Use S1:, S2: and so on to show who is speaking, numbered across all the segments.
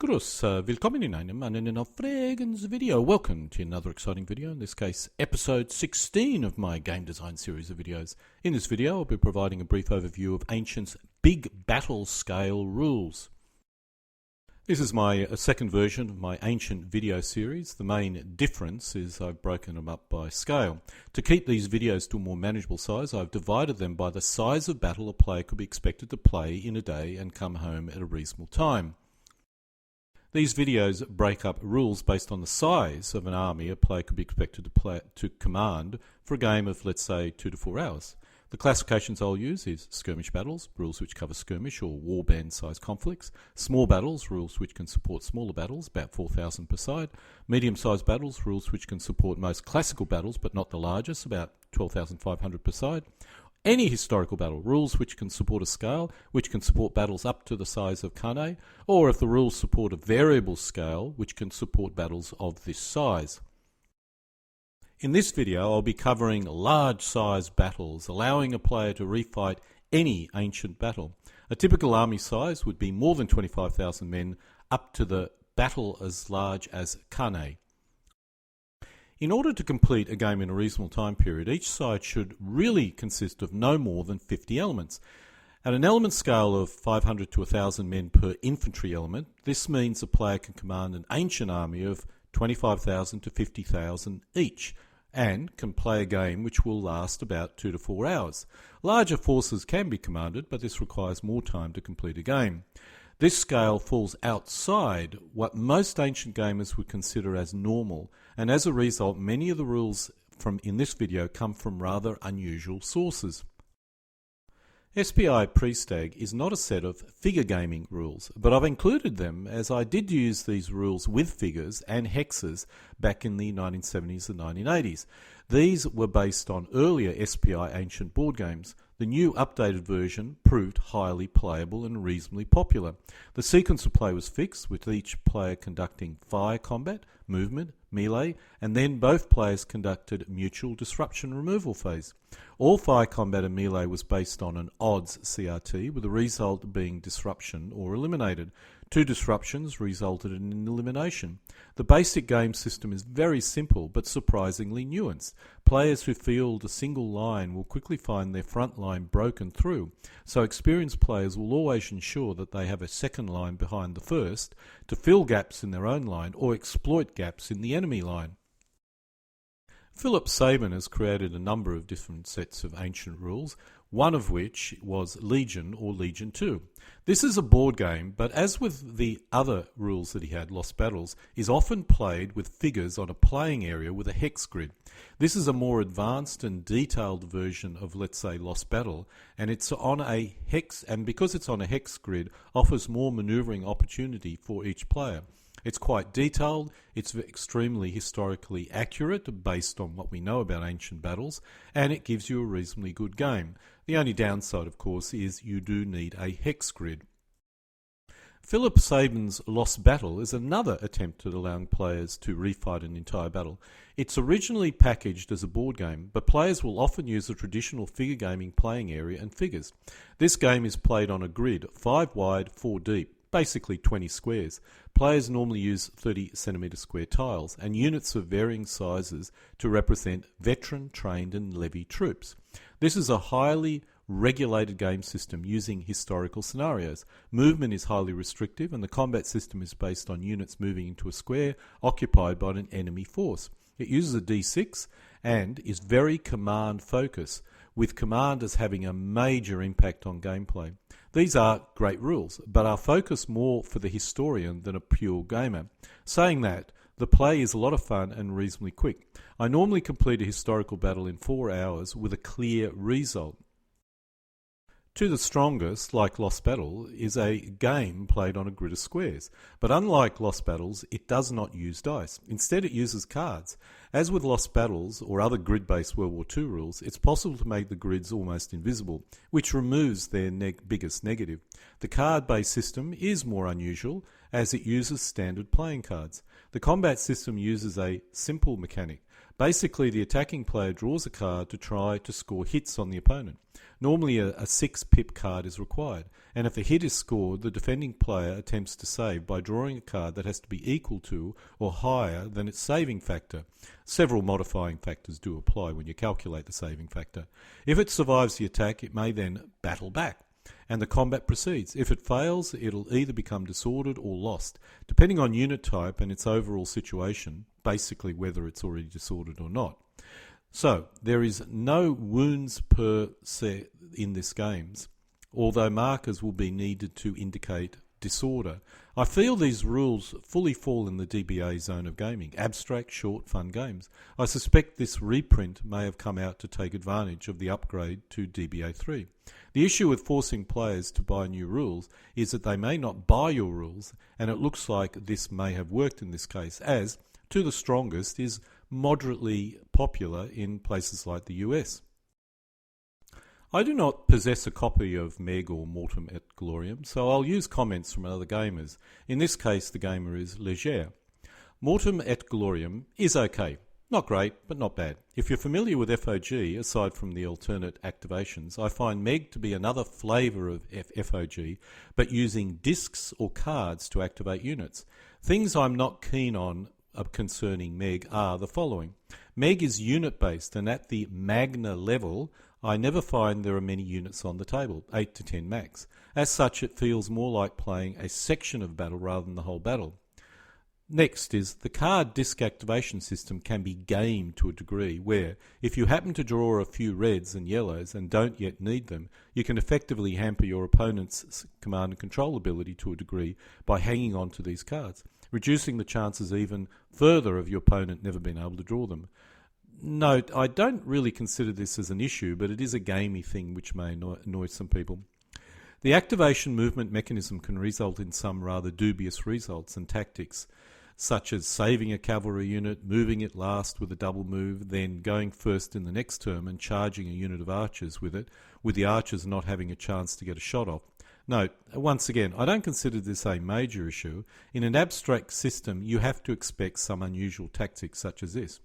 S1: Grüß, willkommen in einem Fragens video. Welcome to another exciting video, in this case episode 16 of my game design series of videos. In this video I'll be providing a brief overview of Ancient's big battle scale rules. This is my second version of my Ancient video series. The main difference is I've broken them up by scale. To keep these videos to a more manageable size, I've divided them by the size of battle a player could be expected to play in a day and come home at a reasonable time. These videos break up rules based on the size of an army a player could be expected to command for a game of, let's say, 2 to 4 hours. The classifications I'll use is skirmish battles, rules which cover skirmish or warband size conflicts; small battles, rules which can support smaller battles, about 4,000 per side; medium-sized battles, rules which can support most classical battles but not the largest, about 12,500 per side; any historical battle, rules which can support a scale, which can support battles up to the size of Kane, or if the rules support a variable scale, which can support battles of this size. In this video I'll be covering large size battles, allowing a player to refight any ancient battle. A typical army size would be more than 25,000 men, up to the battle as large as Kane. In order to complete a game in a reasonable time period, each side should really consist of no more than 50 elements. At an element scale of 500 to 1,000 men per infantry element, this means a player can command an ancient army of 25,000 to 50,000 each, and can play a game which will last about 2 to 4 hours. Larger forces can be commanded, but this requires more time to complete a game. This scale falls outside what most ancient gamers would consider as normal, and as a result many of the rules in this video come from rather unusual sources. SPI Pre-Stag is not a set of figure gaming rules, but I've included them as I did use these rules with figures and hexes back in the 1970s and 1980s. These were based on earlier SPI ancient board games. The new updated version proved highly playable and reasonably popular. The sequence of play was fixed, with each player conducting fire combat, movement, melee, and then both players conducted mutual disruption removal phase. All fire combat and melee was based on an odds CRT, with the result being disruption or eliminated. 2 disruptions resulted in an elimination. The basic game system is very simple but surprisingly nuanced. Players who field a single line will quickly find their front line broken through, so experienced players will always ensure that they have a second line behind the first to fill gaps in their own line or exploit gaps in the enemy line. Philip Sabin has created a number of different sets of ancient rules, one of which was Legion or Legion 2. This is a board game, but as with the other rules that he had, Lost Battles, is often played with figures on a playing area with a hex grid. This is a more advanced and detailed version of, let's say, Lost Battle, and it's on a hex, and because it's on a hex grid, offers more maneuvering opportunity for each player. It's quite detailed, it's extremely historically accurate based on what we know about ancient battles, and it gives you a reasonably good game. The only downside, of course, is you do need a hex grid. Philip Sabin's Lost Battle is another attempt at allowing players to refight an entire battle. It's originally packaged as a board game, but players will often use a traditional figure gaming playing area and figures. This game is played on a grid, 5 wide, 4 deep. Basically 20 squares. Players normally use 30 centimetre square tiles and units of varying sizes to represent veteran, trained and levy troops. This is a highly regulated game system using historical scenarios. Movement is highly restrictive and the combat system is based on units moving into a square occupied by an enemy force. It uses a D6 and is very command focused, with commanders having a major impact on gameplay. These are great rules, but are focused more for the historian than a pure gamer. Saying that, the play is a lot of fun and reasonably quick. I normally complete a historical battle in 4 hours with a clear result. To the strongest, like Lost Battle, is a game played on a grid of squares. But unlike Lost Battles, it does not use dice. Instead it uses cards. As with Lost Battles or other grid-based World War II rules, it's possible to make the grids almost invisible, which removes their biggest negative. The card-based system is more unusual, as it uses standard playing cards. The combat system uses a simple mechanic. Basically, the attacking player draws a card to try to score hits on the opponent. Normally a 6 pip card is required, and if a hit is scored, the defending player attempts to save by drawing a card that has to be equal to or higher than its saving factor. Several modifying factors do apply when you calculate the saving factor. If it survives the attack, it may then battle back, and the combat proceeds. If it fails, it'll either become disordered or lost, depending on unit type and its overall situation, basically whether it's already disordered or not. So, there is no wounds per se in this games, although markers will be needed to indicate disorder. I feel these rules fully fall in the DBA zone of gaming, abstract, short, fun games. I suspect this reprint may have come out to take advantage of the upgrade to DBA 3. The issue with forcing players to buy new rules is that they may not buy your rules, and it looks like this may have worked in this case, as To the Strongest is moderately popular in places like the US. I do not possess a copy of Meg or Mortem et Gloriam, so I'll use comments from other gamers. In this case, the gamer is Leger. Mortem et Gloriam is okay. Not great, but not bad. If you're familiar with FOG, aside from the alternate activations, I find Meg to be another flavour of FOG, but using discs or cards to activate units. Things I'm not keen on concerning Meg are the following. Meg is unit-based, and at the Magna level, I never find there are many units on the table, 8 to 10 max. As such, it feels more like playing a section of battle rather than the whole battle. Next is the card disc activation system can be gamed to a degree where, if you happen to draw a few reds and yellows and don't yet need them, you can effectively hamper your opponent's command and control ability to a degree by hanging on to these cards, reducing the chances even further of your opponent never being able to draw them. Note, I don't really consider this as an issue, but it is a gamey thing which may annoy some people. The activation movement mechanism can result in some rather dubious results and tactics, such as saving a cavalry unit, moving it last with a double move, then going first in the next turn and charging a unit of archers with it, with the archers not having a chance to get a shot off. Note, once again, I don't consider this a major issue. In an abstract system, you have to expect some unusual tactics such as this.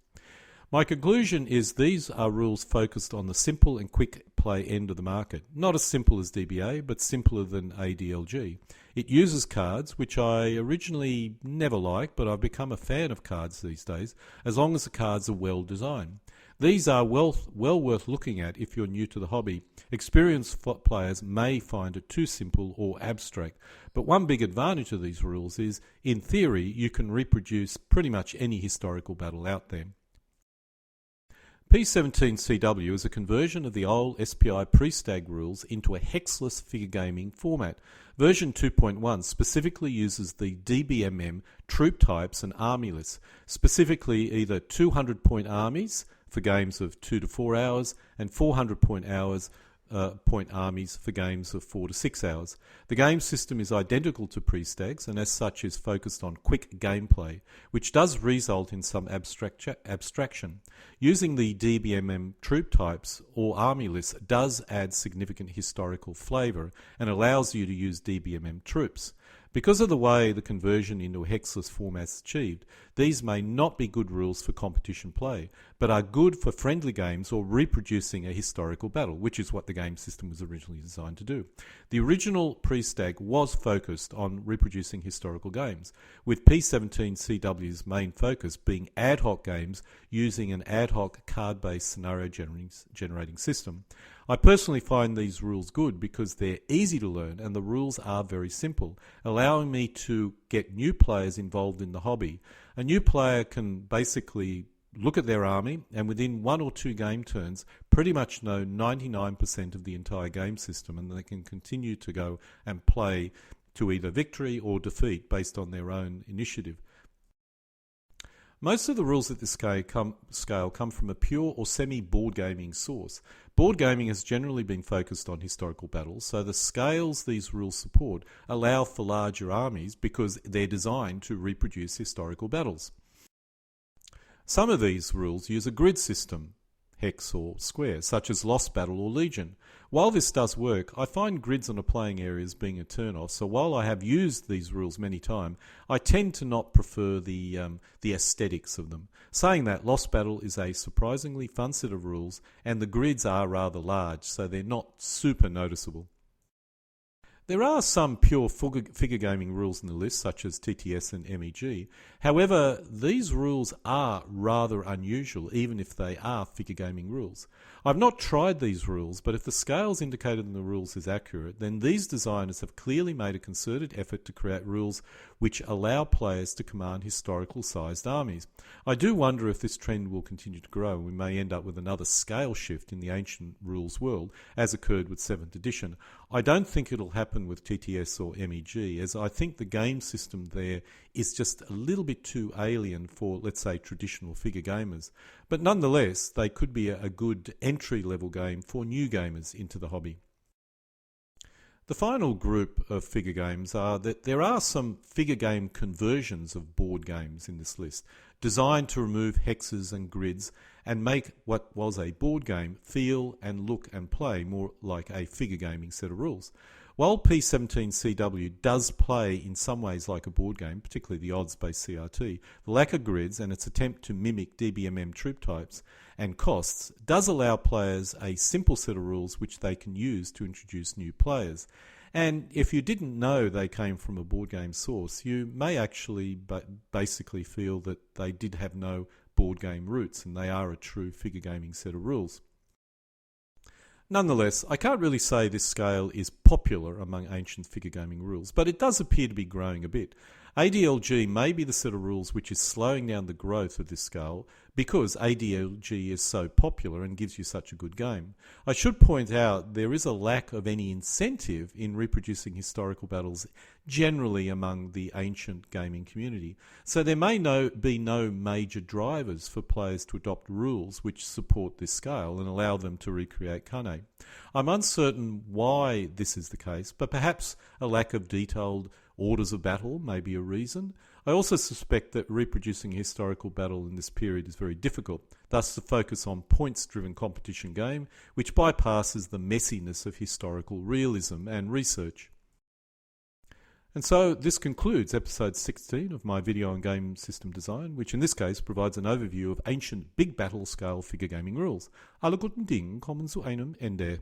S1: My conclusion is these are rules focused on the simple and quick play end of the market. Not as simple as DBA, but simpler than ADLG. It uses cards, which I originally never liked, but I've become a fan of cards these days, as long as the cards are well designed. These are well worth looking at if you're new to the hobby. Experienced players may find it too simple or abstract, but one big advantage of these rules is, in theory, you can reproduce pretty much any historical battle out there. P17CW is a conversion of the old SPI pre-stag rules into a hexless figure gaming format. Version 2.1 specifically uses the DBMM troop types and army lists, specifically either 200-point armies for games of 2 to 4 hours and 400-point armies for games of 4 to 6 hours. The game system is identical to pre-stags and as such is focused on quick gameplay, which does result in some abstraction. Using the DBMM troop types or army lists does add significant historical flavour and allows you to use DBMM troops. Because of the way the conversion into a hexless format is achieved, these may not be good rules for competition play, but are good for friendly games or reproducing a historical battle, which is what the game system was originally designed to do. The original pre-stag was focused on reproducing historical games, with P17CW's main focus being ad hoc games using an ad hoc card-based scenario generating system. I personally find these rules good because they're easy to learn and the rules are very simple, allowing me to get new players involved in the hobby. A new player can basically look at their army and within 1 or 2 game turns pretty much know 99% of the entire game system, and they can continue to go and play to either victory or defeat based on their own initiative. Most of the rules at this scale come from a pure or semi-board gaming source. Board gaming has generally been focused on historical battles, so the scales these rules support allow for larger armies because they're designed to reproduce historical battles. Some of these rules use a grid system, hex or square, such as Lost Battle or Legion. While this does work, I find grids on a playing area as being a turn-off, so while I have used these rules many times, I tend to not prefer the aesthetics of them. Saying that, Lost Battle is a surprisingly fun set of rules, and the grids are rather large, so they're not super noticeable. There are some pure figure gaming rules in the list, such as TTS and MEG. However, these rules are rather unusual, even if they are figure gaming rules. I've not tried these rules, but if the scales indicated in the rules is accurate, then these designers have clearly made a concerted effort to create rules which allow players to command historical-sized armies. I do wonder if this trend will continue to grow, and we may end up with another scale shift in the ancient rules world, as occurred with 7th edition. I don't think it'll happen with TTS or MEG, as I think the game system there is just a little bit too alien for, let's say, traditional figure gamers. But nonetheless, they could be a good entry-level game for new gamers into the hobby. The final group of figure games are that there are some figure game conversions of board games in this list, designed to remove hexes and grids and make what was a board game feel and look and play more like a figure gaming set of rules. While P17CW does play in some ways like a board game, particularly the odds-based CRT, the lack of grids and its attempt to mimic DBMM troop types and costs does allow players a simple set of rules which they can use to introduce new players. And if you didn't know they came from a board game source, you may actually basically feel that they did have no board game roots and they are a true figure gaming set of rules. Nonetheless, I can't really say this scale is popular among ancient figure gaming rules, but it does appear to be growing a bit. ADLG may be the set of rules which is slowing down the growth of this scale because ADLG is so popular and gives you such a good game. I should point out there is a lack of any incentive in reproducing historical battles generally among the ancient gaming community, so there may be no major drivers for players to adopt rules which support this scale and allow them to recreate Kane. I'm uncertain why this is the case, but perhaps a lack of detailed orders of battle may be a reason. I also suspect that reproducing a historical battle in this period is very difficult, thus the focus on points-driven competition game, which bypasses the messiness of historical realism and research. And so this concludes episode 16 of my video on game system design, which in this case provides an overview of ancient big battle scale figure gaming rules. Alle guten Dinge kommen zu einem Ende.